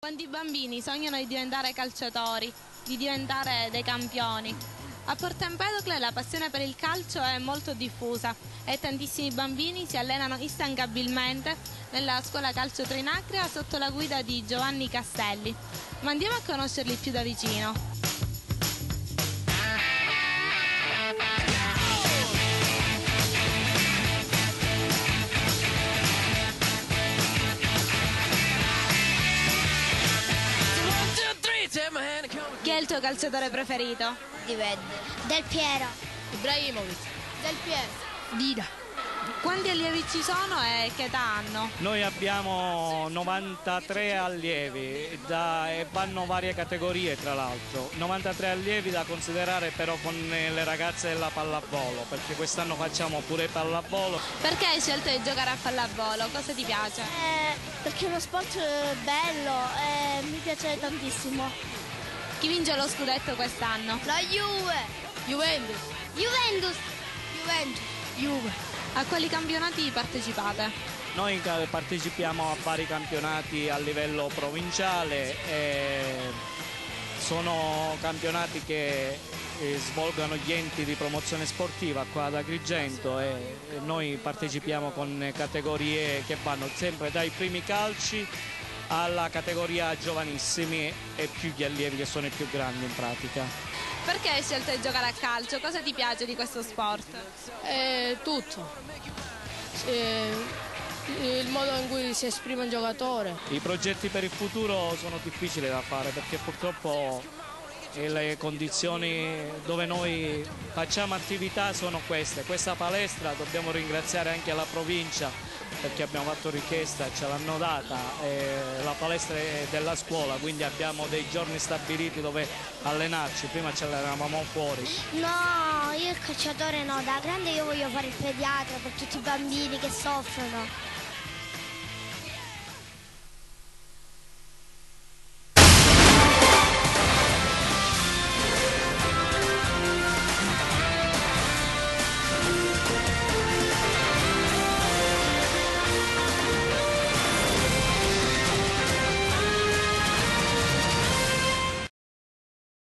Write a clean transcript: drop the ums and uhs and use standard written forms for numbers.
Quanti bambini sognano di diventare calciatori, di diventare dei campioni? A Porto Empedocle la passione per il calcio è molto diffusa e tantissimi bambini si allenano instancabilmente nella scuola calcio Trinacria sotto la guida di Giovanni Castelli. Ma andiamo a conoscerli più da vicino. Chi è il tuo calciatore preferito? Dipende. Del Piero. Ibrahimovic. Del Piero. Dida. Quanti allievi ci sono e che età hanno? Noi abbiamo 93 allievi e vanno varie categorie, tra l'altro. 93 allievi da considerare però con le ragazze della pallavolo, perché quest'anno facciamo pure pallavolo. Perché hai scelto di giocare a pallavolo? Cosa ti piace? Perché è uno sport bello e mi piace tantissimo. Chi vince lo scudetto quest'anno? La Juve. Juventus. Juventus. Juventus. Juve. A quali campionati partecipate? Noi partecipiamo a vari campionati a livello provinciale e sono campionati che svolgono gli enti di promozione sportiva qua ad Agrigento e noi partecipiamo con categorie che vanno sempre dai primi calci alla categoria giovanissimi e più gli allievi che sono i più grandi in pratica. Perché hai scelto di giocare a calcio? Cosa ti piace di questo sport? Tutto. Il modo in cui si esprime un giocatore. I progetti per il futuro sono difficili da fare perché purtroppo le condizioni dove noi facciamo attività sono queste. Questa palestra dobbiamo ringraziare anche la provincia perché abbiamo fatto richiesta, ce l'hanno data, la palestra è della scuola, quindi abbiamo dei giorni stabiliti dove allenarci, prima ci allenavamo fuori. No, io il calciatore no, da grande io voglio fare il pediatra per tutti i bambini che soffrono.